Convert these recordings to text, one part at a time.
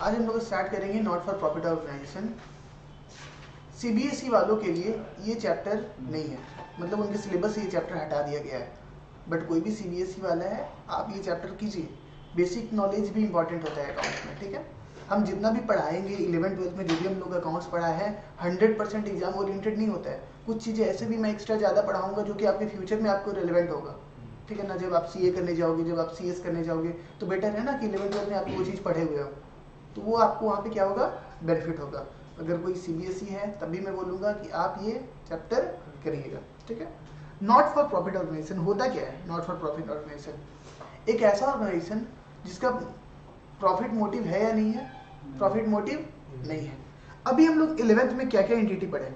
आज हम लोग स्टार्ट करेंगे not for profit organisation. CBSE वालों के लिए ये चैप्टर नहीं है, मतलब उनके सिलेबस से ये चैप्टर हटा दिया गया है। बट कोई भी सीबीएसई वाला है, आप ये चैप्टर कीजिए। बेसिक नॉलेज भी इंपॉर्टेंट होता है अकाउंट्स में, ठीक है। हम जितना भी पढ़ाएंगे 11th-12th में जो भी हम लोग अकाउंट्स पढ़ा है 100% एग्जाम ओरिएंटेड नहीं होता है। कुछ चीज़ें ऐसे भी मैं एक्स्ट्रा ज़्यादा पढ़ाऊंगा जो कि आपके फ्यूचर में आपको रिलेवेंट होगा, ठीक है ना। जब आप सीए करने जाओगे, जब आप सीएस करने जाओगे, तो बेटर है ना कि 11th-12th में आप वो चीज़ पढ़े हुए हो, तो वो आपको वहाँ पे क्या होगा, बेनिफिट होगा। अगर कोई सीबीएसई है तब भी मैं बोलूँगा कि आप ये चैप्टर करिएगा, ठीक है। नॉट फॉर प्रॉफिट ऑर्गेनाइजेशन होता क्या है? नॉट फॉर प्रॉफिट ऑर्गेनाइजेशन एक ऐसा ऑर्गेनाइजेशन जिसका प्रॉफिट मोटिव है या नहीं है? प्रॉफिट मोटिव नहीं है। अभी हम लोग 11th में क्या क्या एंटिटी पढ़े?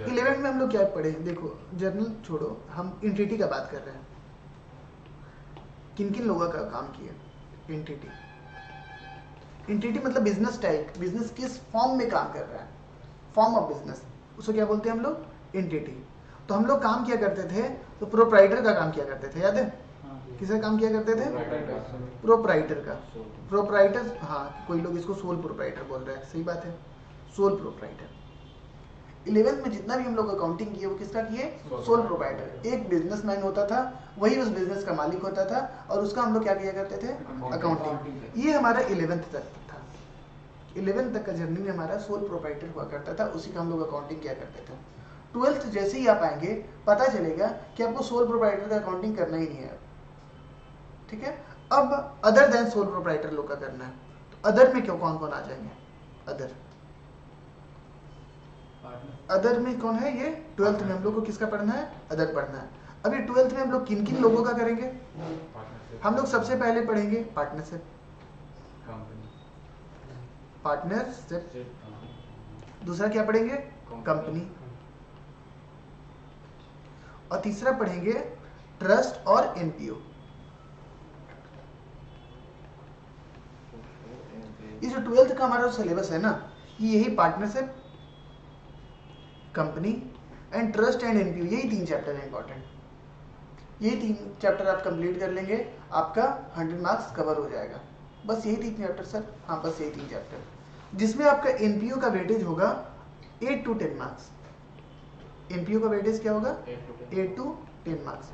11th में हम लोग क्या पढ़े? देखो, जर्नल छोड़ो, हम एंटिटी का बात कर रहे हैं। किन किन लोगों का काम किया? एंटिटी। एंटिटी मतलब बिजनेस टाइप, बिजनेस किस फॉर्म में काम कर रहा है, फॉर्म ऑफ बिजनेस, उसको क्या बोलते हैं हम लोग? एंटिटी। तो हम लोग काम क्या करते थे? तो प्रोप्राइटर का काम किया करते थे, याद है? किसका काम किया करते थे? प्रोप्राइटर का। प्रोप्राइटर, हाँ, कोई लोग इसको सोल प्रोप्राइटर बोल रहे हैं, सही बात है, सोल प्रोप्राइटर। 11th में जितना भी हम लोग अकाउंटिंग किए वो किसका किए? Sole proprietor. एक बिजनेसमैन होता था, वही उस बिजनेस का मालिक होता था, और उसका हम लोग क्या किया करते थे? अकाउंटिंग। ये हमारा 11th तक था। 11th तक का जर्नी में हमारा सोल प्रोप्राइटर हुआ करता था, उसी का हम लोग अकाउंटिंग किया करते थे। 12th जैसे ही आप आएंगे पता चलेगा कि आपको सोल प्रोप्राइटर का अकाउंटिंग करना ही नहीं है, ठीक है। अब अदर देन सोल प्रोप्राइटर लोग का करना है। तो अदर में क्यों कौन कौन आ जाएंगे? अदर में कौन है? ये 12th में हम लोग को किसका पढ़ना है? अदर पढ़ना है। अभी 12th में हम लोग किन किन लोगों का करेंगे? हम लोग सबसे पहले पढ़ेंगे पार्टनरशिप। पार्टनरशिप। दूसरा क्या पढ़ेंगे? कंपनी। और तीसरा पढ़ेंगे ट्रस्ट और एनपीओ। ये जो 12th का हमारा सिलेबस है ना, ये यही partnership, company and trust and NPO, यही 3 चैप्टर है इंपॉर्टेंट। यही 3 चैप्टर आप कंप्लीट कर लेंगे, आपका 100 मार्क्स कवर हो जाएगा। बस यही 3 चैप्टर सर, हाँ बस यही 3 चैप्टर, जिसमें आपका एनपीओ का वेटेज होगा 8 to 10 मार्क्स। एनपीओ का वेटेज क्या होगा? 8 to 10 मार्क्स।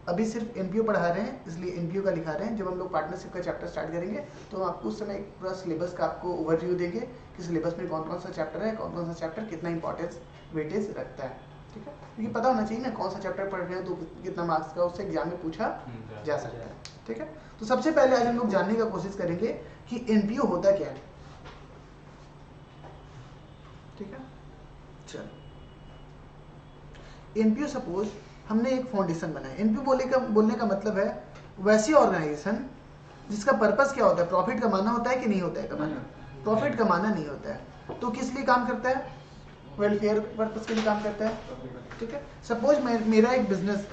अभी सिर्फ एनपीओ पढ़ा रहे हैं, इसलिए एनपीओ का लिखा रहे हैं। जब हम लोग पार्टनरशिप का चैप्टर स्टार्ट करेंगे तो आपको उस समय एक पूरा सिलेबस का आपको ओवरव्यू देंगे कि सिलेबस में कौन कौन सा चैप्टर है, कौन कौन सा चैप्टर कितना इंपॉर्टेंस वेटेज रखता है, ठीक है। क्योंकि पता होना चाहिए ना कौन सा चैप्टर पढ़ रहे हैं तो कितना मार्क्स का उससे एग्जाम में पूछा जा सकता है, ठीक है। तो सबसे पहले आज हम लोग जानने का कोशिश करेंगे कि एनपीओ होता क्या है, ठीक है। चलो, एनपीओ सपोज हमने एक फाउंडेशन बनाया। एनपीओ बोलने का मतलब है वैसी ऑर्गेनाइजेशन जिसका पर्पस क्या होता है? प्रॉफिट कमाना होता है कि नहीं होता है? कमाना, प्रॉफिट कमाना नहीं होता है। तो किस लिए काम करता है? वेलफेयर पर्पस के लिए काम करता है, ठीक है। सपोज मेरा एक बिजनेस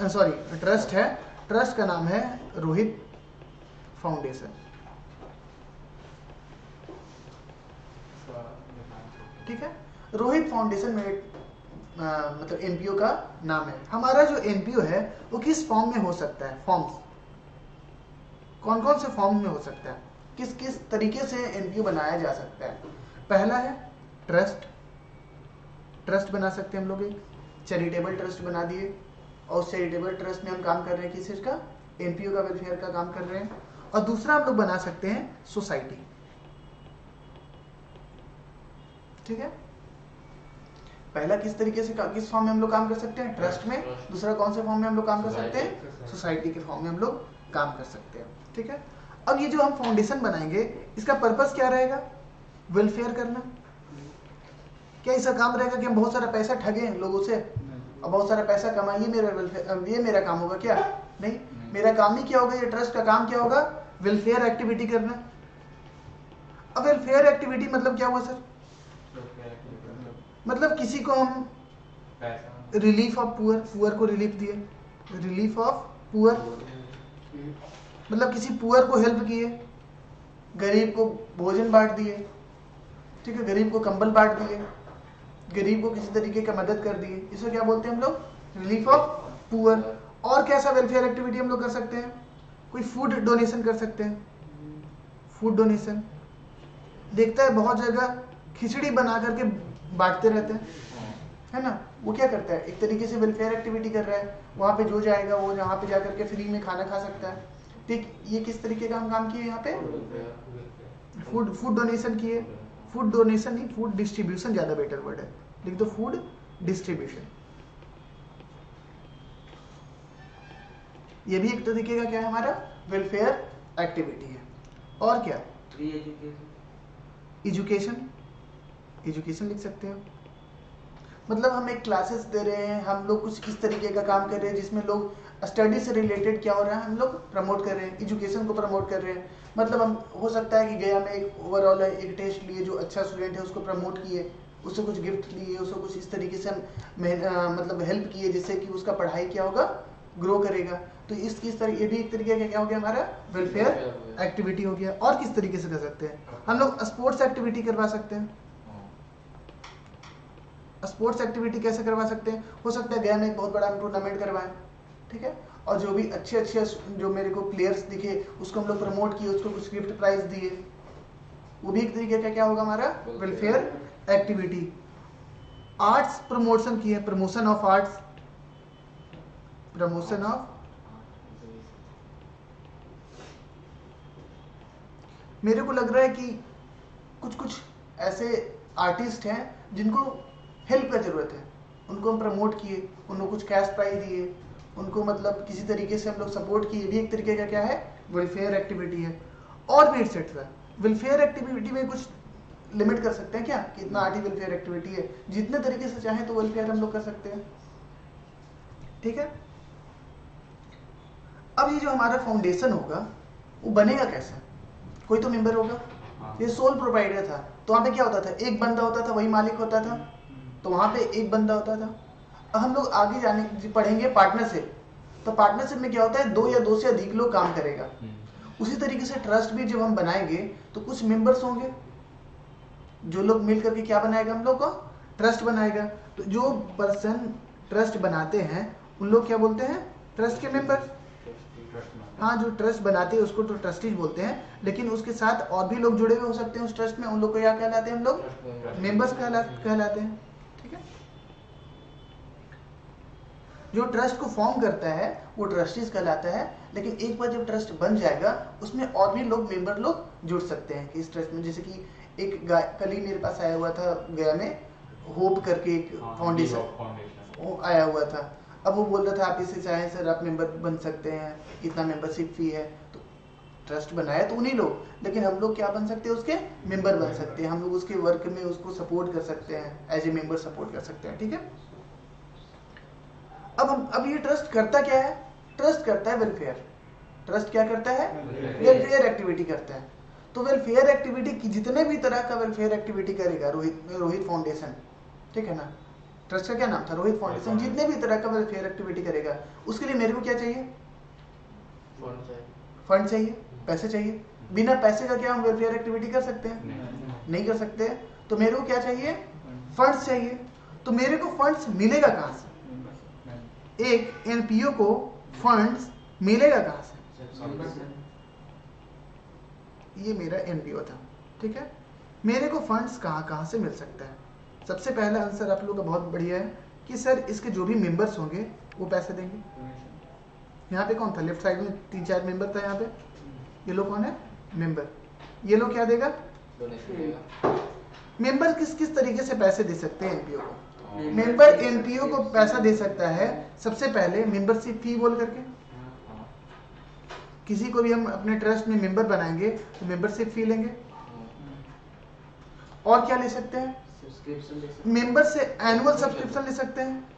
ट्रस्ट है। ट्रस्ट का नाम है रोहित फाउंडेशन, ठीक है। रोहित फाउंडेशन में मतलब एनपीओ का नाम है। हमारा जो एनपीओ है वो किस फॉर्म में हो सकता है? फॉर्म्स कौन कौन से फॉर्म में हो सकता है? किस किस तरीके से एनपीओ बनाया जा सकता है? पहला है ट्रस्ट। ट्रस्ट बना सकते हैं हम लोग, एक चैरिटेबल ट्रस्ट बना दिए, और उस चैरिटेबल ट्रस्ट में हम काम कर रहे हैं किस चीज का? एनपीओ का, वेलफेयर का काम कर रहे हैं। और दूसरा हम लोग बना सकते हैं सोसाइटी, ठीक है। पहला किस तरीके से किस फॉर्म में हम लोग काम कर सकते हैं? ट्रस्ट में। दूसरा कौन से फॉर्म में हम लोग काम कर सकते हैं? सोसाइटी के फॉर्म में हम लोग काम कर सकते हैं, ठीक है। अब ये जो हम फाउंडेशन बनाएंगे इसका पर्पस क्या रहेगा? वेलफेयर करना। क्या इसका काम रहेगा कि हम बहुत सारा पैसा ठगे लोगों से और बहुत सारा पैसा कमाइए, मेरा वेलफेयर, ये मेरा काम होगा? क्या नहीं, मेरा काम ही क्या होगा? ये ट्रस्ट का काम क्या होगा? वेलफेयर एक्टिविटी करना। अब वेलफेयर एक्टिविटी मतलब क्या हुआ सर? मतलब किसी को हम रिलीफ ऑफ पुअर, पुअर को रिलीफ दिए, रिलीफ ऑफ पुअर मतलब किसी पुअर को हेल्प किए, गरीब को भोजन बांट दिए, ठीक है, गरीब को कंबल बांट दिए, गरीब को किसी तरीके का मदद कर दिए, इसे क्या बोलते हैं हम लोग? Relief of poor. और कैसा वेलफेयर एक्टिविटी हम लोग कर सकते हैं? कोई फूड डोनेशन कर सकते हैं, फूड डोनेशन। देखता है बहुत जगह खिचड़ी बना करके बांटते रहते हैं, है ना। वो क्या करता है, एक तरीके से वेलफेयर एक्टिविटी कर रहा है। वहाँ पे जो जाएगा वो यहाँ पे जाकर के फ्री में खाना खा सकता है। ठीक, ये किस तरीके का हम काम किए यहाँ पे, फूड डोनेशन किए। फूड डोनेशन नहीं, फूड डिस्ट्रीब्यूशन ज़्यादा बेटर वर्ड है, लिख दो फूड डिस्ट्रीब्यूशन। ये भी एक तरीके का क्या है, हमारा वेलफेयर एक्टिविटी है। और क्या, एजुकेशन, एजुकेशन लिख सकते हो। मतलब हम एक क्लासेस दे रहे हैं, हम लोग कुछ इस तरीके का काम कर रहे हैं जिसमें लोग स्टडी से रिलेटेड क्या हो रहा है हम लोग प्रमोट कर रहे हैं, एजुकेशन को प्रमोट कर रहे हैं। मतलब हम हो सकता है कि गया में एक ओवरऑल एक टेस्ट लिए, जो अच्छा स्टूडेंट है उसको प्रमोट किए, उससे कुछ गिफ्ट लिए, उसको कुछ इस तरीके से मतलब हेल्प किए जिससे कि उसका पढ़ाई क्या होगा, ग्रो करेगा। तो इस तरह ये भी एक तरीके का क्या हो गया, हमारा वेलफेयर एक्टिविटी हो गया। और किस तरीके से कर सकते हैं हम लोग, स्पोर्ट्स एक्टिविटी करवा सकते हैं। स्पोर्ट्स एक्टिविटी कैसे करवा सकते हैं, हो सकता है गया में एक बहुत बड़ा टूर्नामेंट करवाएं, ठीक है, और जो भी अच्छे अच्छे जो मेरे को प्लेयर्स दिखे उसको हम लोग प्रमोट किए, उसको कुछ गिफ्ट प्राइज दिए, वो भी एक तरीके का क्या होगा, हमारा वेलफेयर एक्टिविटी। आर्ट्स प्रमोशन किए, promotion of arts, promotion of, मेरे को लग रहा है कि कुछ कुछ ऐसे आर्टिस्ट हैं जिनको हेल्प का जरूरत है, उनको हम प्रमोट किए, उनको कुछ कैश प्राइज दिए, उनको मतलब किसी तरीके से हम लोग सपोर्ट किए, भी एक तरीके का क्या है, वेलफेयर एक्टिविटी है। और भी एटसेट्रा। वेलफेयर एक्टिविटी में कुछ लिमिट कर सकते हैं क्या, कि इतना आर्टी वेलफेयर एक्टिविटी है, जितने तरीके से चाहें तो वेलफेयर हम लोग कर सकते हैं, ठीक है। अब ये जो हमारा फाउंडेशन होगा वो बनेगा कैसे, कोई तो मेंबर होगा। ये सोल प्रोप्राइटर था, तो वहाँ पे क्या होता था, एक बंदा होता था, वही मालिक होता था, तो वहाँ पे एक बंदा होता था। अब हम लोग आगे जाने पढ़ेंगे पार्टनरशिप, तो पार्टनरशिप में क्या होता है, दो या दो से अधिक लोग काम करेगा। उसी तरीके से ट्रस्ट भी जब हम बनाएंगे तो कुछ मेंबर्स होंगे, जो लोग मिल करके क्या बनाएगा, हम लोग को ट्रस्ट बनाएगा। तो जो पर्सन ट्रस्ट बनाते हैं उन लोग क्या बोलते हैं, ट्रस्ट के मेंबर। हाँ, जो ट्रस्ट बनाते हैं उसको तो ट्रस्टीज बोलते हैं, लेकिन उसके साथ और भी लोग जुड़े हुए हो सकते हैं उस ट्रस्ट में, उन लोग को क्या कहलाते हैं, हम लोग मेंबर्स कहलाते हैं, ठीक है। जो ट्रस्ट को फॉर्म करता है वो ट्रस्टीज कहलाता है, लेकिन एक बार जब ट्रस्ट बन जाएगा उसमें और भी लोग मेंबर लोग जुड़ सकते हैं कि इस ट्रस्ट में। जैसे कि एक कल ही मेरे पास आया हुआ था गया में, होप करके एक फाउंडेशन आया हुआ था। अब वो बोल रहा था आप इसे चाहें सर आप मेंबर बन सकते हैं, इतना मेंबरशिप फी है। तो ट्रस्ट बनाया तो उन्हीं लोग, लेकिन हम लोग क्या बन सकते हैं, उसके मेंबर बन सकते हैं, हम लोग उसके वर्क में उसको सपोर्ट कर सकते हैं, एज ए मेंबर सपोर्ट कर सकते हैं, ठीक है। अब ये ट्रस्ट करता क्या है, ट्रस्ट करता है वेलफेयर। ट्रस्ट क्या करता है, वेलफेयर एक्टिविटी करता है। तो वेलफेयर एक्टिविटी की जितने भी तरह का वेलफेयर एक्टिविटी करेगा रोहित फाउंडेशन, ठीक है ना, ट्रस्ट का क्या नाम था, रोहित फाउंडेशन, जितने भी तरह का वेलफेयर एक्टिविटी करेगा उसके लिए मेरे को क्या चाहिए, फंड चाहिए, पैसे चाहिए। बिना पैसे का क्या हम वेलफेयर एक्टिविटी कर सकते हैं, नहीं कर सकते। तो मेरे को क्या चाहिए, फंड्स चाहिए। तो मेरे को फंड्स मिलेगा कहां से, एक एनपीओ को फंड्स मिलेगा कहां से, ये मेरा एनपीओ था, ठीक है। मेरे को फंड्स कहां से मिल सकता है। सबसे पहला आंसर आप लोगों का बहुत बढ़िया है कि सर इसके जो भी मेंबर्स होंगे वो पैसे देंगे। यहाँ पे कौन था, लेफ्ट साइड में 3-4 मेंबर था, यहाँ पे ये लोग कौन है, मेंबर। ये लोग क्या देगा, मेंबर किस तरीके से पैसे दे सकते हैं एनपीओ को। मेंबर एनपीओ को पैसा दे सकता है सबसे पहले मेंबरशिप फी बोल करके। किसी को भी हम अपने ट्रस्ट में मेंबर बनाएंगे तो मेंबरशिप फी लेंगे। और क्या ले सकते हैं, मेंबर से एनुअल सब्सक्रिप्शन ले सकते हैं।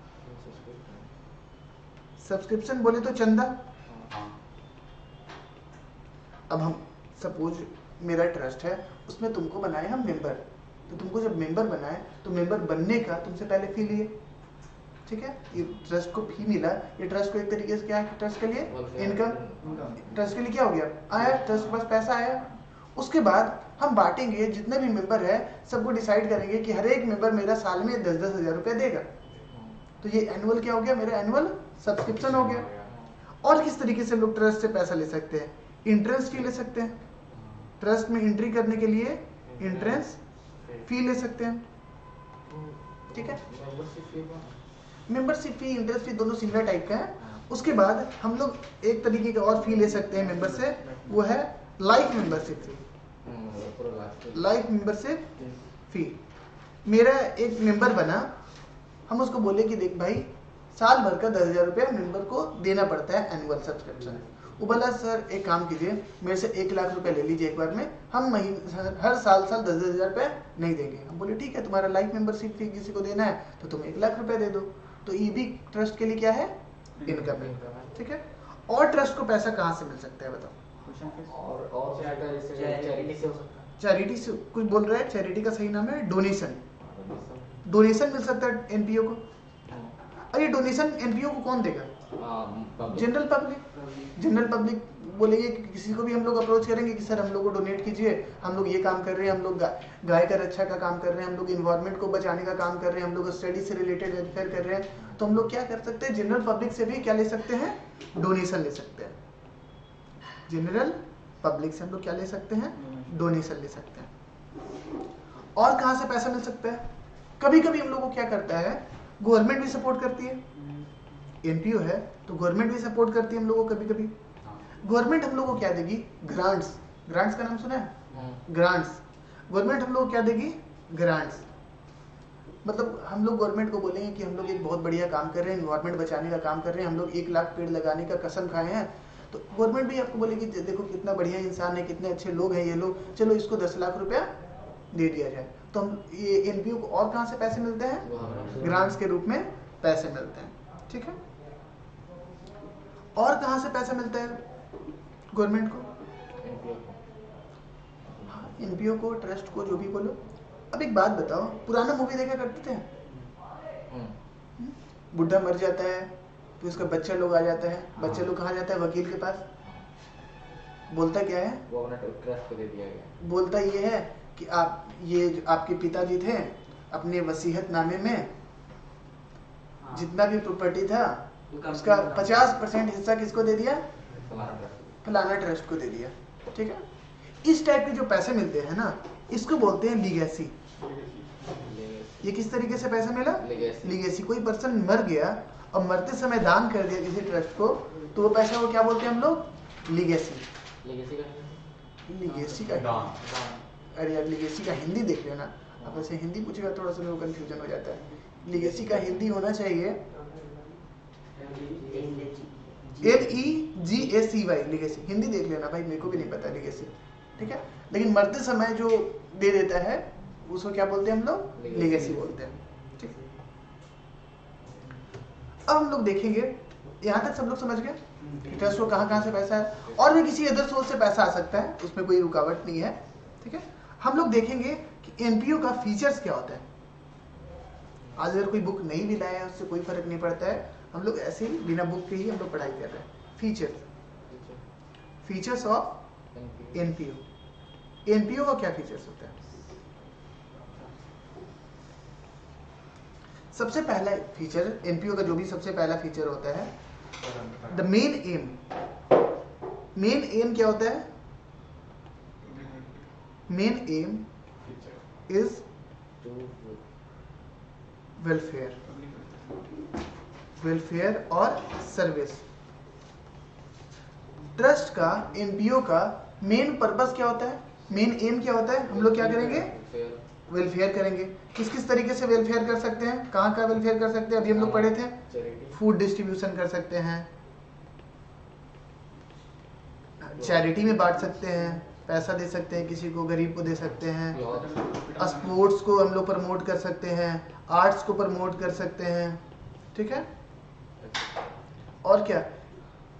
सब्सक्रिप्शन बोले तो चंदा। अब हम सपोज मेरा ट्रस्ट है, उसमें तुमको बनाए हम मेंबर, तो तुमको जब मेंबर बनाए तो मेंबर बनने का तुमसे पहले फी लिए, ठीक है। ये ट्रस्ट को फी मिला, ये ट्रस्ट को एक तरीके से क्या है, ट्रस्ट के लिए इनकम, ट्रस्ट के लिए क्या हो गया, आया, ट्रस्ट के पास पैसा आया। उसके बाद हम बांटेंगे, जितने भी मेंबर है सबको डिसाइड करेंगे कि हर एक मेंबर मेरा साल में 10-10 हज़ार रुपया देगा। तो ये एनुअल क्या हो गया, मेरा एनुअल सब्सक्रिप्शन हो गया। और किस तरीके से लोग ट्रस्ट से पैसा ले सकते हैं, इंटरेस्ट ही ले सकते हैं। ट्रस्ट में एंट्री करने के लिए एंट्रेंस फी ले सकते हैं, ठीक है। मेंबरशिप फी, इंटरेस्ट फी दोनों सिमिलर टाइप का है। उसके बाद हम लोग एक तरीके का और फी ले सकते हैं मेंबर से, वो है life membership fee. Life membership fee, मेरा एक मेंबर बना, हम उसको बोले कि देख भाई साल भर का 10,000 रुपया मेंबर को देना पड़ता है एनुअल सब्सक्रिप्शन। वो बोला सर एक काम कीजिए, मेरे से 1 लाख रुपया ले लीजिए एक बार में, हम हर साल 10,000 रुपया नहीं देंगे। हम बोले ठीक है, तुम्हारा लाइफ मेंबरशिप फी किसी को देना है तो तुम 1 लाख रुपया दे दो। तो ये भी ट्रस्ट के लिए क्या है, इनकम है, ठीक है। और ट्रस्ट को पैसा कहाँ से मिल सकता है बताओ? चैरिटी से कुछ बोल रहा है, चैरिटी का सही नाम है डोनेशन। डोनेशन मिल सकता है एनपीओ को। अरे डोनेशन एनपीओ को कौन देगा? General public. जनरल पब्लिक बोलेंगे कि किसी को भी हम लोग अप्रोच करेंगे कि सर हम लोग को डोनेट कीजिए, हम लोग ये काम कर रहे हैं, हम लोग गाय का रक्षा का काम कर रहे हैं, हम लोग इन्वायरमेंट को बचाने का काम कर रहे हैं, हम लोग स्टडी से रिलेटेड वेलफेयर कर रहे हैं। तो हम लोग क्या कर सकते हैं, जनरल पब्लिक से भी क्या ले सकते हैं, डोनेशन ले सकते हैं। जनरल पब्लिक से हम लोग क्या ले सकते हैं, डोनेशन ले सकते हैं। और कहाँ से पैसा मिल सकता है? कभी कभी हम लोग को क्या करता है, गवर्नमेंट भी सपोर्ट करती है। एनपीओ है तो गवर्नमेंट भी सपोर्ट करती है हम लोगों को। कभी कभी गवर्नमेंट हम लोग को क्या देगी, ग्रांट्स। ग्रांट्स का नाम सुना है? ग्रांट्स। गवर्नमेंट हम लोग को क्या देगी, ग्रांट्स। मतलब हम लोग गवर्नमेंट को बोलेंगे कि हम लोग एक बहुत बढ़िया काम कर रहे हैं, एनवायरमेंट बचाने का काम कर रहे हैं, हम लोग 1 लाख पेड़ लगाने का कसम खाए हैं। तो गवर्नमेंट भी आपको बोलेगी देखो कितना बढ़िया इंसान है, कितने अच्छे लोग हैं ये लोग, चलो इसको 10 लाख रुपया दे दिया जाए। तो हम ये एनपीओ को और कहाँ से पैसे मिलते हैं, ग्रांट्स के रूप में पैसे मिलते हैं, ठीक है। और कहाँ से पैसा मिलता है गवर्नमेंट को, एनपीओ को, ट्रस्ट को, जो भी बोलो। अब एक बात बताओ, पुराना मूवी देखा करते थे, बुढ़ा मर जाता है फिर उसका बच्चा लोग आ जाता है, बच्चा लोग कहाँ जाता है, वकील के पास। बोलता क्या है, वो अपना ट्रस्ट को दे दिया गया। बोलता ये है कि आप ये आपके पिताजी थे, अपने वसीयतनामे में जितना भी प्रॉपर्टी था उसका 50% हिस्सा किसको दे दिया, फलाना ट्रस्ट को दे दिया, ठीक है। इस टाइप के जो पैसे मिलते हैं ना, इसको बोलते हैं लीगेसी। ये किस तरीके से पैसा मिला, लीगेसी। कोई पर्सन मर गया और मरते समय दान कर दिया किसी ट्रस्ट को, तो वो पैसा को क्या बोलते हैं हम लोग, लीगेसी। लीगेसी का अरे यार लीगेसी का हिंदी देख लेना, अब ऐसे हिंदी पूछेगा थोड़ा सा लोगों को कंफ्यूजन हो जाता है। लीगेसी का हिंदी होना चाहिए LEGACY, लीगेसी। हिंदी देख लेना भाई, मेरे को भी नहीं पता लीगेसी, ठीक है। लेकिन मरते समय जो दे देता है उसको क्या बोलते हैं हम लोग, लीगेसी बोलते हैं, ठीक। अब हम लोग देखेंगे, यहाँ तक सब लोग समझ गए ट्रस्ट को कहाँ से पैसा है, और भी किसी अदर सोर्स से पैसा आ सकता है, उसमें कोई रुकावट नहीं है, ठीक है। हम लोग देखेंगे कि एनपीओ का फीचर्स क्या होता है। आज अगर कोई बुक नहीं भी लाया है उससे कोई फर्क नहीं पड़ता है, हम लोग ऐसे ही बिना बुक के ही हम लोग पढ़ाई कर रहे हैं। Features of NPO. एनपीओ का क्या फीचर्स होता है? सबसे पहला फीचर एनपीओ का, जो भी सबसे पहला फीचर होता है, the main M. Main M क्या होता है? Main M is welfare. Welfare और सर्विस। ट्रस्ट का, एनपीओ का मेन पर्पस क्या होता है, मेन एम क्या होता है? हम लोग क्या करेंगे, वेलफेयर करेंगे। किस किस तरीके से वेलफेयर कर सकते हैं, कहाँ का वेलफेयर कर सकते हैं, अभी हम लोग पढ़े थे, फूड डिस्ट्रीब्यूशन कर सकते हैं, चैरिटी में बांट सकते हैं, पैसा दे सकते हैं, किसी को गरीब को दे सकते हैं, स्पोर्ट्स को हम लोग प्रमोट कर सकते हैं, आर्ट्स को प्रमोट कर सकते हैं, ठीक है। और क्या,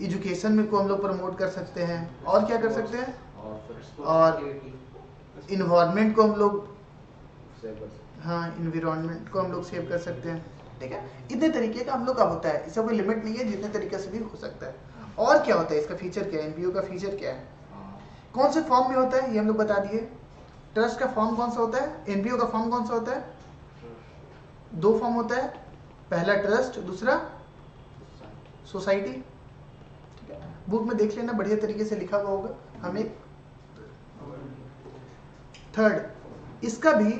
एजुकेशन में को हम लोग प्रमोट कर सकते हैं, और क्या कर सकते हैं, और इन्वायरमेंट को हम लोग, हाँ इन्वायरमेंट को हम लोग सेव कर सकते हैं, ठीक है। इतने तरीके का हम लोग का होता है, इसका कोई लिमिट नहीं है, जितने तरीके से भी हो सकता है। और क्या होता है, इसका फीचर क्या है, एनपीओ का फीचर क्या है, कौन से फॉर्म में होता है, ये हम लोग बता दिए। ट्रस्ट का फॉर्म कौन सा होता है, एनपीओ का फॉर्म कौन सा होता है? 2 फॉर्म होता है, पहला ट्रस्ट, दूसरा सोसाइटी, ठीक है। बुक में देख लेना, बढ़िया तरीके से लिखा हुआ होगा। हम एक थर्ड, इसका भी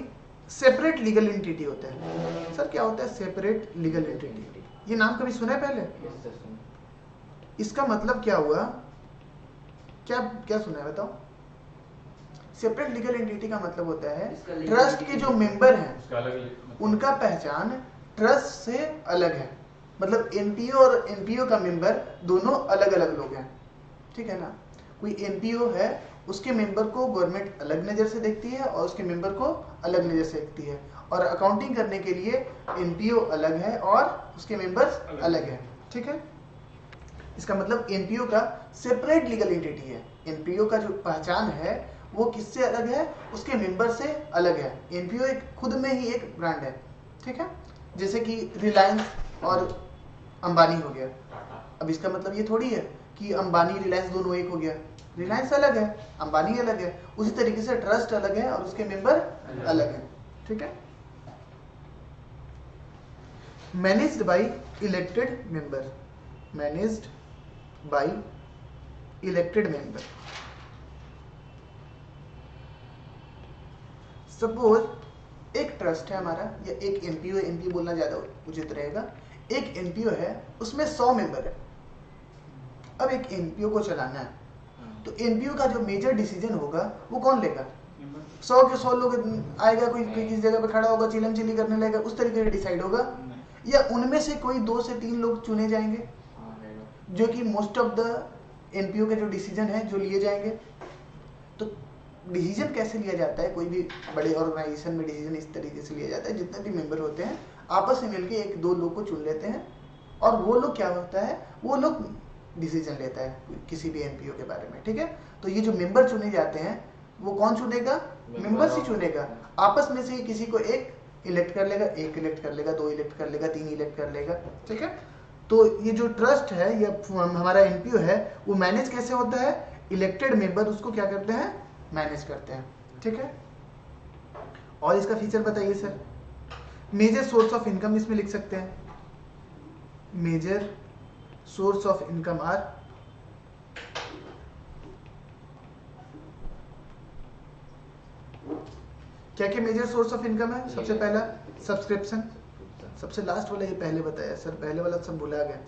सेपरेट लीगल एंटिटी होता है। सर क्या होता है सेपरेट लीगल एंटिटी? ये नाम कभी सुना है पहले? इसका मतलब क्या हुआ? क्या क्या सुना है बताओ? सेपरेट लीगल एंटिटी का मतलब होता है ट्रस्ट के जो मेंबर हैं उनका पहचान ट्रस्ट से अलग है। मतलब एनपीओ और एनपीओ का मेंबर दोनों अलग अलग लोग हैं, ठीक है ना। कोई एनपीओ है, उसके मेंबर को गवर्नमेंट अलग नज़र से देखती है और उसके मेंबर को अलग नज़र से देखती है, और अकाउंटिंग करने के लिए एनपीओ अलग है और उसके मेंबर्स अलग है, ठीक है। इसका मतलब एनपीओ का सेपरेट लीगल एंटिटी है। एनपीओ का जो पहचान है वो किससे अलग है? उसके मेंबर से अलग है। एनपीओ एक खुद में ही एक ब्रांड है, ठीक है। जैसे कि रिलायंस और अंबानी हो गया। अब इसका मतलब ये थोड़ी है कि अंबानी रिलायंस दोनों एक हो गया। रिलायंस अलग है, अंबानी अलग है। उसी तरीके से ट्रस्ट अलग है और उसके मेंबर अलग है, ठीक है। Managed by elected member, managed by elected member. Suppose एक ट्रस्ट है हमारा, या एक एनपीओ, एनपीओ बोलना ज्यादा उचित रहेगा। एक एनपीओ है, उसमें 100 मेंबर है। अब एक एनपीओ को चलाना है, तो एनपीओ का जो मेजर डिसीजन होगा वो कौन लेगा? 100 के 100 लोग आएगा, कोई किसी जगह पे खड़ा होगा, चिलम चिली करने लगेगा, उस तरीके से डिसाइड होगा, या उनमें से कोई 2 से 3 लोग चुने जाएंगे जो कि मोस्ट ऑफ द एनपीओ के जो डिसीजन है जो लिए जाएंगे। तो डिसीजन कैसे लिया जाता है? कोई भी बड़े ऑर्गेनाइजेशन में डिसीजन इस तरीके से लिया जाता है, जितने भी मेंबर होते हैं आपस में मिलकर 1-2 लोग को चुन लेते हैं, और वो लोग क्या होता है, वो लोग डिसीजन लेता है किसी भी एनपीओ के बारे में, ठीक है। तो ये जो मेंबर चुने जाते हैं वो कौन चुनेगा? मेंबर्स ही चुनेगा। आपस में से ही किसी को एक इलेक्ट कर लेगा, 1 इलेक्ट कर लेगा, 2 इलेक्ट कर लेगा, 3 इलेक्ट कर लेगा, ठीक है। तो ये जो ट्रस्ट है या हमारा एनपीओ है वो मैनेज कैसे होता है? इलेक्टेड मेंबर उसको क्या करते हैं? मैनेज करते हैं, ठीक है। और इसका फीचर बताइए sir. Major source of income इसमें लिख सकते हैं। Major source of income are क्या क्या मेजर सोर्स ऑफ इनकम है? सबसे पहला सब्सक्रिप्शन, सबसे लास्ट वाला ये पहले बताया सर, पहले वाला सब भुला गया।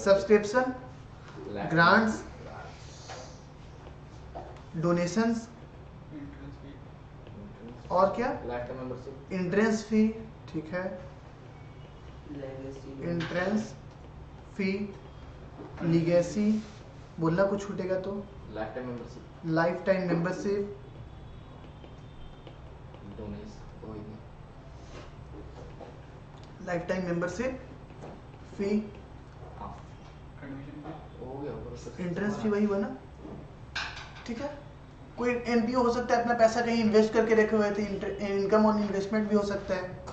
सब्सक्रिप्शन, ग्रांट्स, डोनेशंस, और क्या? एंट्रेंस फी, ठीक है। एंट्रेंस फी, लीगेसी, बोलना कुछ छूटेगा तो lifetime membership, lifetime membership fee, entrance fee वही हुआ ना, ठीक है। कोई एनपीओ हो सकता है अपना पैसा कहीं इन्वेस्ट करके रखे हुए थे, इनकम ऑन इन्वेस्टमेंट भी हो सकता है,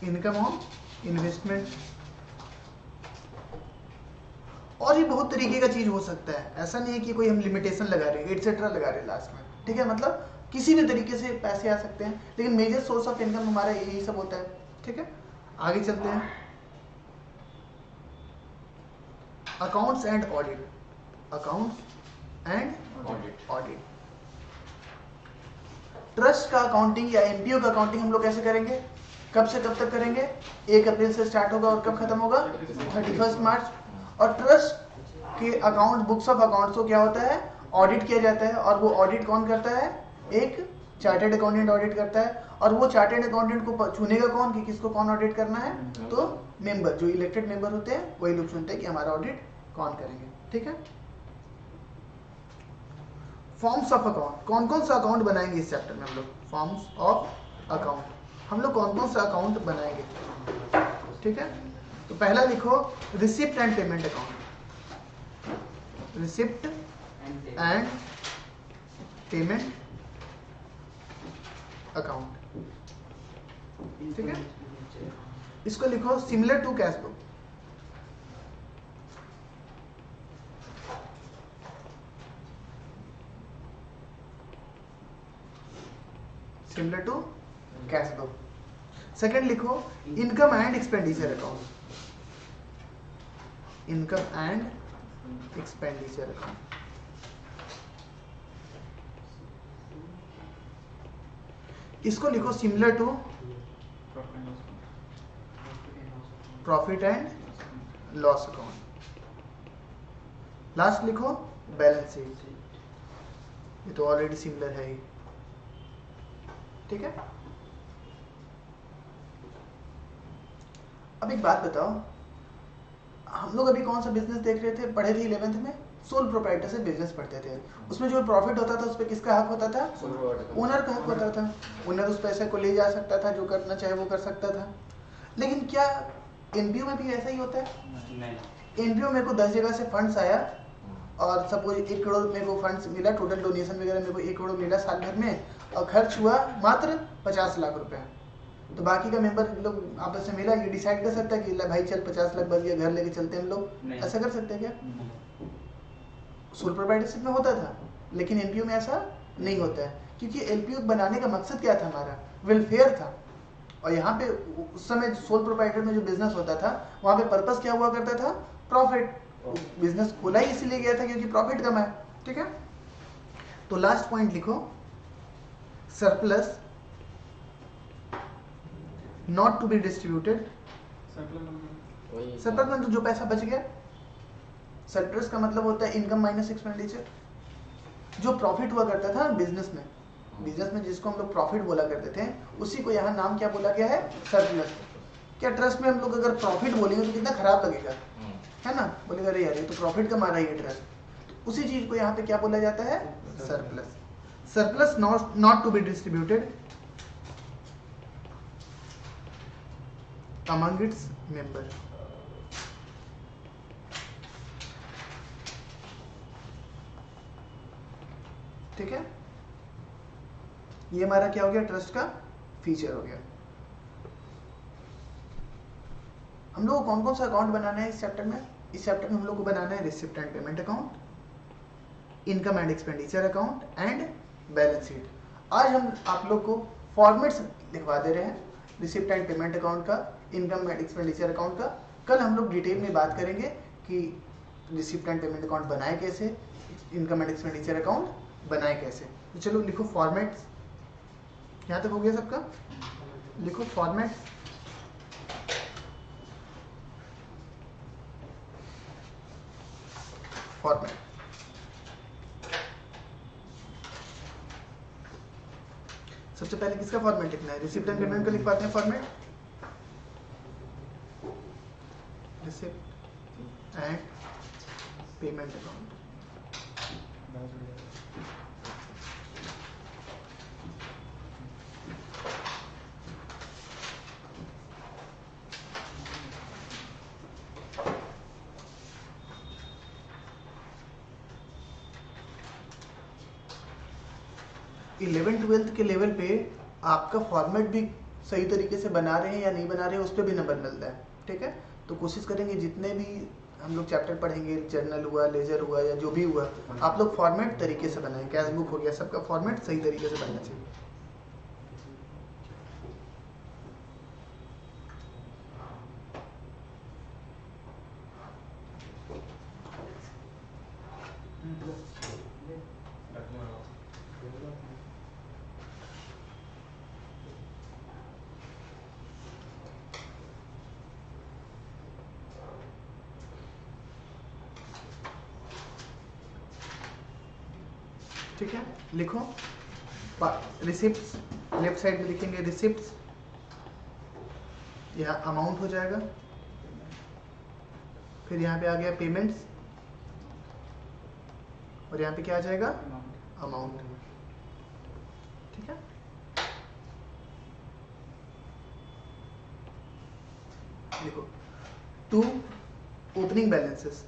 इनकम ऑन इन्वेस्टमेंट, और ये बहुत तरीके का चीज हो सकता है। ऐसा नहीं है कि कोई हम लिमिटेशन लगा रहे हैं, एटसेट्रा लगा रहे हैं लास्ट में, ठीक है। मतलब किसी भी तरीके से पैसे आ सकते हैं, लेकिन मेजर सोर्स ऑफ इनकम हमारा यही सब होता है, ठीक है। आगे चलते हैं। Accounts and audit, accounts and audit. Trust का अकाउंटिंग या एनपीओ का अकाउंटिंग हम लोग कैसे करेंगे? कब से कब तक करेंगे? 1 अप्रैल से स्टार्ट होगा और कब खत्म होगा? 31 मार्च। और ट्रस्ट के अकाउंट, बुक्स ऑफ अकाउंट्स को क्या होता है? ऑडिट किया जाता है, और वो ऑडिट कौन करता है? एक चार्टर्ड अकाउंटेंट ऑडिट करता है। और वो चार्टर्ड अकाउंटेंट को चुनेगा कौन कि किसको कौन ऑडिट करना है? तो मेंबर, जो इलेक्टेड मेंबर होते हैं वही लोग चुनते हैं कि हमारा ऑडिट कौन करेंगे, ठीक है। फॉर्म्स ऑफ अकाउंट, कौन कौन सा अकाउंट बनाएंगे इस चैप्टर में हम लोग? फॉर्म्स ऑफ अकाउंट, हम लोग कौन कौन सा अकाउंट बनाएंगे, ठीक है। तो पहला लिखो receipt and payment account, receipt and payment account, ठीक है। इसको लिखो similar to cash book, similar to cash book. Second लिखो income and expenditure account, income and expenditure account. इसको लिखो similar to profit and loss account. Last लिखो balance sheet. ये तो ऑलरेडी सिमिलर है ही, ठीक है। अब एक बात बताओ, हम लोग अभी कौन सा बिजनेस देख रहे थे, पढ़े थे 11th में, सोल प्रोप्राइटर से बिजनेस पढ़ते थे। उसमें जो प्रॉफिट होता था उस पर किसका हक होता था? ओनर का हक होता था। ओनर उस पैसे को ले जा सकता था, जो करना चाहे वो कर सकता था। लेकिन क्या एनपीओ में भी ऐसा ही होता है? नहीं। एनपीओ मेरे को 10 जगह से फंड्स आया और सपोज 1 करोड़ मेरे को फंड्स मिला, टोटल डोनेशन वगैरह मेरे को 1 करोड़ मिला साल भर में, और खर्च हुआ मात्र 50 लाख रुपए। तो बाकी का मेंबर लोग आपस में मिला, ये डिसाइड कर सकता है कि भाई चल 50 लाख बच गया, घर लेके चलते हैं हम लोग, ऐसा कर सकते हैं क्या? सोल प्रोप्राइटरशिप में होता था, लेकिन एनपीओ में ऐसा नहीं होता है, क्योंकि एनपीओ बनाने का मकसद क्या था? हमारा वेलफेयर था। और यहाँ पे उस समय सोल प्रोप्राइटर में जो बिजनेस होता था, वहाँ पे पर्पस क्या हुआ करता था? प्रॉफिट। बिजनेस खोला ही इसीलिए गया था क्योंकि प्रॉफिट कमाए, ठीक है। तो लास्ट पॉइंट लिखो, surplus not to be distributed. Surplus मतलब जो पैसा बच गया। सरप्लस का मतलब होता है इनकम माइनस एक्सपेंडिचर। जो प्रॉफिट हुआ करता था बिजनेस में जिसको हम लोग प्रॉफिट बोला करते थे, उसी को यहाँ नाम क्या बोला गया है? सरप्लस। क्या ट्रस्ट में हम लोग अगर प्रॉफिट बोलेंगे तो कितना खराब लगेगा, है ना? बोलेगा अरे यार ये तो प्रॉफिट कमा रहा है ये ट्रस्ट। तो उसी चीज को यहाँ पे क्या बोला जाता है? Surplus. Surplus not to be distributed among its member। ठीक है, ये हमारा क्या हो गया? ट्रस्ट का फीचर हो गया। हम लोग को कौन कौन सा अकाउंट बनाना है इस चैप्टर में? इस चैप्टर में हम लोग को बनाना है receipt and payment account, income and expenditure account and balance sheet. आज हम आप लोग को फॉर्मेट्स लिखवा दे रहे हैं, रिसिप्ट एंड पेमेंट अकाउंट का, इनकम एंड एक्सपेंडिचर अकाउंट का। कल हम लोग डिटेल में बात करेंगे कि रिसिप्ट एंड पेमेंट अकाउंट बनाए कैसे, इनकम एंड एक्सपेंडिचर अकाउंट बनाए कैसे। तो चलो लिखो फॉर्मेट्स। यहाँ तक हो गया सबका? लिखो फॉर्मेट्स। फॉर्मेट सबसे पहले किसका फॉर्मेट लिखना है? रिसिप्ट एंड पेमेंट का लिख पाते हैं format? Receipt and payment account. Eleven twelfth के लेवल पे आपका फॉर्मेट भी सही तरीके से बना रहे हैं या नहीं बना रहे हैं, उस पर भी नंबर मिलता है, ठीक है। तो कोशिश करेंगे जितने भी हम लोग चैप्टर पढ़ेंगे, जर्नल हुआ, लेजर हुआ या जो भी हुआ, आप लोग फॉर्मेट तरीके से बनाएं। कैश बुक हो गया, सबका फॉर्मेट सही तरीके से बनना चाहिए। ठीक है, लिखो रिसिप्ट्स। लेफ्ट साइड में लिखेंगे रिसिप्ट्स, यहाँ अमाउंट हो जाएगा। फिर यहाँ पे आ गया पेमेंट्स, और यहाँ पे क्या आ जाएगा? अमाउंट। ठीक है, देखो to opening balances,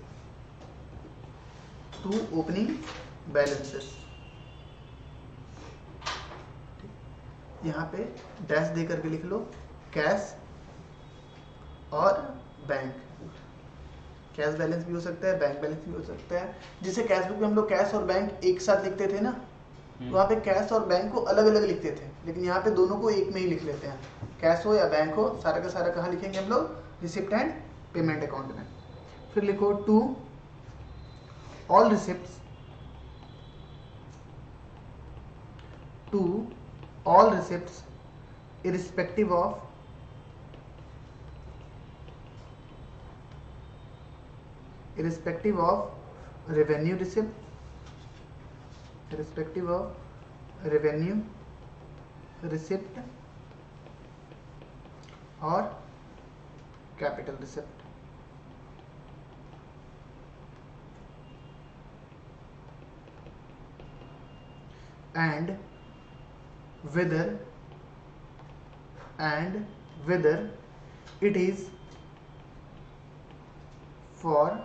to opening balances. यहाँ पे डैश दे करके लिख लो कैश और बैंक। कैश बैलेंस भी हो सकता है, बैंक बैलेंस भी हो सकता है। जिसे कैश बुक में हम लोग कैश और बैंक एक साथ लिखते थे ना, तो वहाँ पे कैश और बैंक को अलग अलग लिखते थे, लेकिन यहाँ पे दोनों को एक में ही लिख लेते हैं। कैश हो या बैंक हो, सारा का सारा कहाँ लिखेंगे हम लोग? रिसिप्ट एंड पेमेंट अकाउंट में। फिर लिखो to all receipts, to all receipts irrespective of revenue receipt, irrespective of revenue receipt or capital receipt. And whether it is for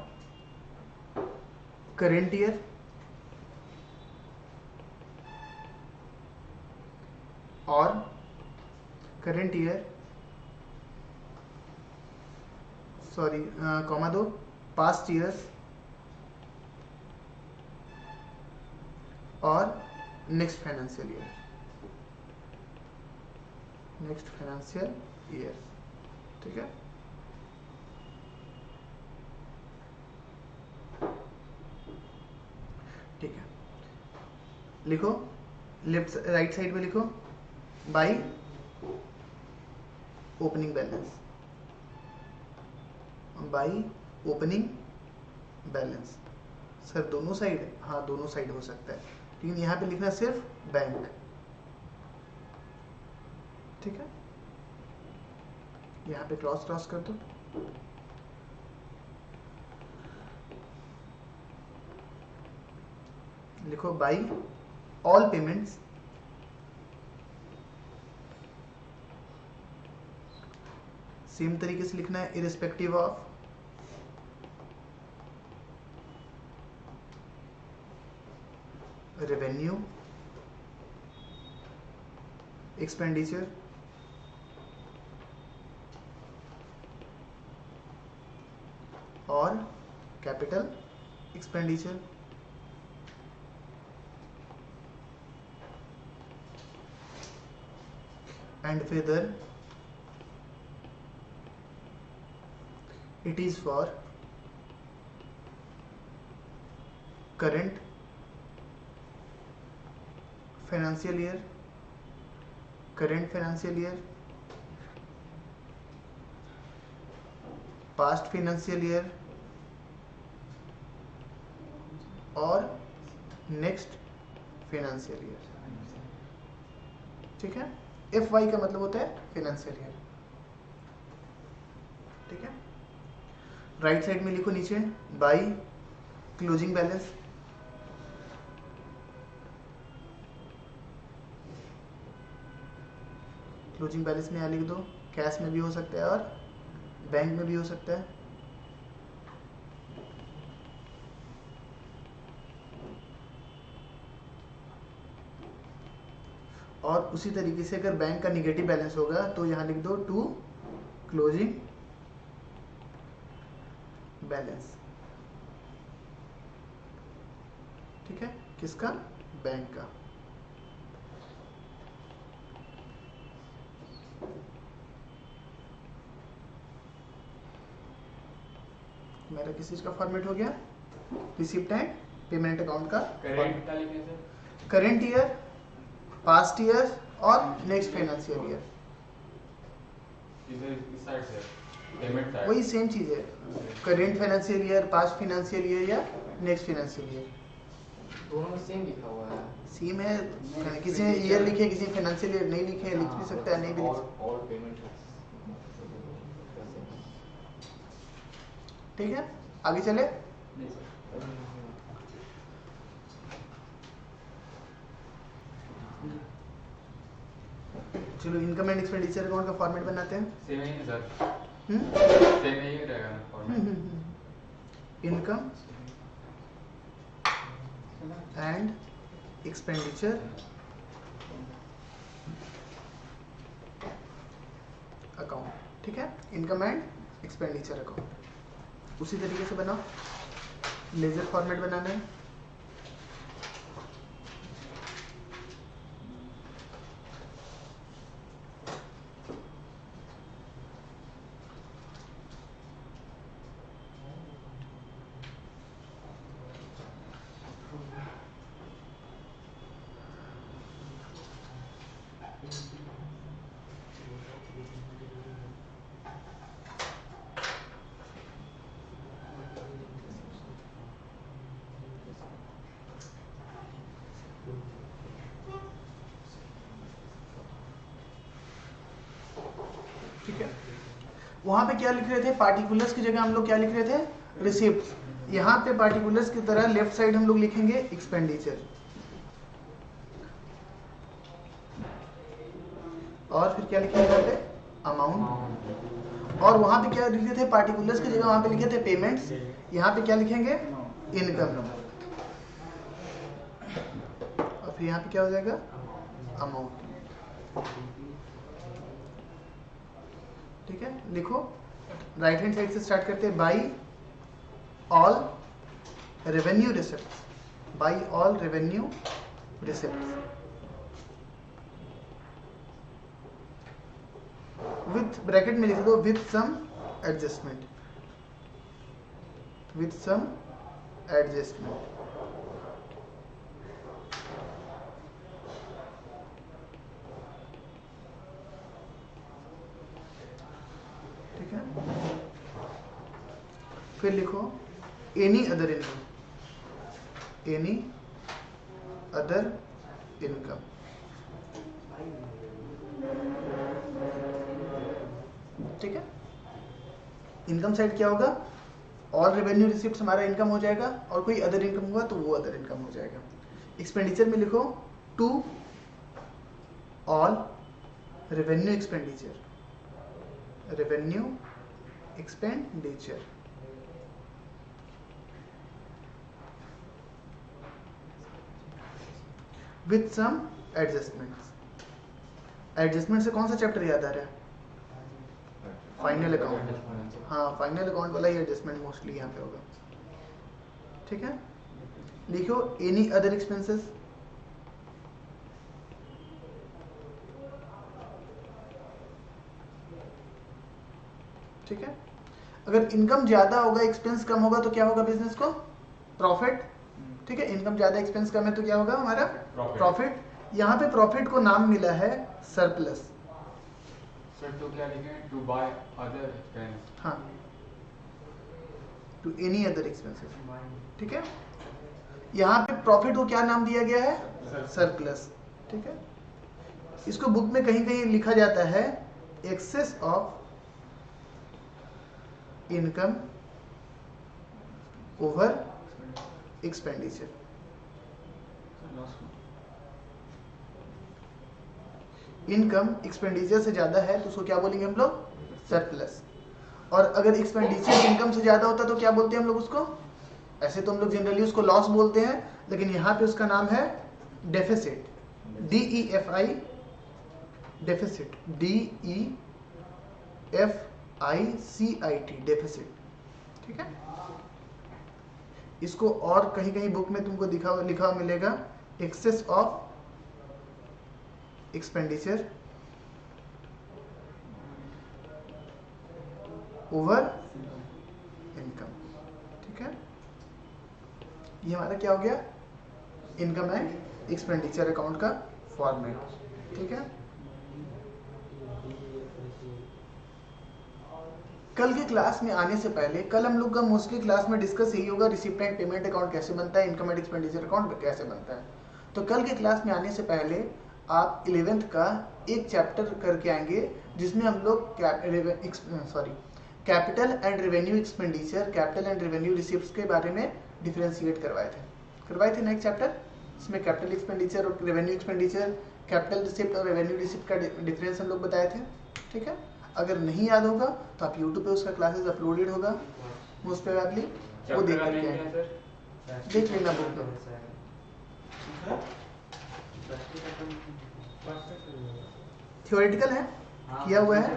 current year or comma दो, past years और next financial year, ठीक है। ठीक है, लिखो left right side में लिखो by opening balance. Sir दोनों साइड? हाँ दोनों साइड हो सकता है, लेकिन यहाँ पे लिखना सिर्फ बैंक, ठीक है। यहाँ पे क्रॉस कर दो। लिखो बाई ऑल पेमेंट्स सेम तरीके से लिखना है, इरिस्पेक्टिव ऑफ रेवेन्यू एक्सपेंडिचर और capital expenditure. And whether it is for current financial year, past financial year और next financial year, ठीक है। एफ वाई का मतलब होता है फाइनेंशियल ईयर, ठीक है। राइट साइड में लिखो नीचे by closing balance, closing balance में यहाँ लिख दो, कैश में भी हो सकता है और बैंक में भी हो सकता है। और उसी तरीके से अगर बैंक का निगेटिव बैलेंस होगा तो यहाँ लिख दो टू क्लोजिंग बैलेंस, ठीक है। किसका? बैंक का। मेरा किस चीज का फॉर्मेट हो गया? रिसिप्ट एंड पेमेंट अकाउंट का। करंट ईयर, पास्ट ईयर और नेक्स्ट फाइनेंशियल ईयर, वही सेम चीज है। Current financial year, past financial year या नेक्स्ट फाइनेंशियल ईयर, दोनों सेम लिखा हुआ है। सेम है, किसी ने ईयर लिखे, किसी ने फाइनेंशियल ईयर नहीं लिखे, लिख भी सकता है, नहीं भी लिख सकता। ऑल पेमेंट, ठीक है, आगे चले। चलो इनकम एंड एक्सपेंडिचर अकाउंट का फॉर्मेट बनाते हैं। सेम ही है सर, सेम ही रहेगा format. Income and expenditure account, ठीक है। इनकम एंड एक्सपेंडिचर अकाउंट उसी तरीके से बनाओ, लेजर फॉर्मेट बनाना है। वहां पे क्या लिख रहे थे, पार्टिकुलर्स की जगह हम लोग क्या लिख रहे थे, रिसिप्ट। यहाँ पे पार्टिकुलर्स की तरह लेफ्ट साइड हम लोग लिखेंगे एक्सपेंडिचर, और फिर क्या लिखेंगे यहाँ पे, अमाउंट। और वहां पे क्या लिखे थे, पार्टिकुलर्स की जगह वहां पे लिखे थे पेमेंट्स, यहाँ पे क्या लिखेंगे, इनकम। और फिर यहाँ पे क्या हो जाएगा, अमाउंट। ठीक है, लिखो। राइट हैंड साइड से स्टार्ट करते हैं, by all revenue receipts, by all revenue receipts with, bracket में लिख दो, with some adjustment, with some adjustment. ठीक है, फिर लिखो any other income, any other income. ठीक है, इनकम साइड क्या होगा, ऑल रेवेन्यू रिसिप्ट हमारा इनकम हो जाएगा, और कोई अदर इनकम हुआ तो वो अदर इनकम हो जाएगा। एक्सपेंडिचर में लिखो to all revenue expenditure, revenue expenditure. With some adjustments. Adjustment से कौन सा चैप्टर याद आ रहा है, फाइनल अकाउंट। हाँ, फाइनल अकाउंट वाला ही एडजस्टमेंट मोस्टली यहाँ पे होगा। ठीक है, लिखो एनी अदर एक्सपेंसेस, ठीक है। अगर इनकम ज्यादा होगा एक्सपेंस कम होगा तो क्या होगा बिजनेस को, प्रॉफिट। ठीक है, इनकम ज्यादा एक्सपेंस कम है तो क्या होगा हमारा, प्रॉफिट। यहाँ पे प्रॉफिट को नाम मिला है सरप्लस। सर तो क्या लिखें, टू बाय अदर एक्सपेंस। हाँ, टू एनी अदर एक्सपेंसेस। ठीक है, यहाँ पे प्रॉफिट को क्या नाम दिया गया है, सरप्लस। ठीक है, इसको बुक में कहीं कहीं लिखा जाता है excess of income over expenditure. Income expenditure से ज्यादा है तो उसको क्या बोलेंगे हम लोग, सरप्लस। और अगर एक्सपेंडिचर इनकम से ज्यादा होता तो क्या बोलते हैं हम लोग उसको, ऐसे तो हम लोग जनरली उसको लॉस बोलते हैं, लेकिन यहाँ पे उसका नाम है deficit, DEFI, deficit, DEFICIT, deficit. ठीक है, इसको और कहीं कहीं बुक में तुमको लिखा हुआ मिलेगा excess of expenditure over income. ठीक है, ये हमारा क्या हो गया, इनकम एंड एक्सपेंडिचर अकाउंट का फॉर्मेट। ठीक है, कल के क्लास में आने से पहले, कल हम लोग का मोस्टली क्लास में डिस्कस यही होगा, रिसिप्ट एंड पेमेंट अकाउंट कैसे बनता है, इनकम एंड एक्सपेंडिचर अकाउंट कैसे बनता है। तो कल के क्लास में आने से पहले आप 11th का एक चैप्टर करके आएंगे जिसमें हम लोग capital and revenue expenditure, capital and revenue receipts के बारे में डिफरेंशिएट करवाए थे ना एक चैप्टर। इसमें कैपिटल एक्सपेंडिचर और रेवेन्यू एक्सपेंडिचर, कैपिटल रिसिप्ट और रेवेन्यू रिसिप्ट का डिफरेंस हम लोग बताए थे। ठीक है, अगर नहीं याद होगा तो आप YouTube पे उसका क्लासेस अपलोडेड होगा मोस्ट प्रोबेबली, वो देख करके आए, देख लेना बुक में। थ्योरेटिकल है, किया हुआ है,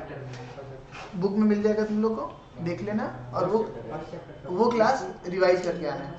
बुक में मिल जाएगा तुम लोग को, देख लेना। और वो क्लास रिवाइज करके आना है।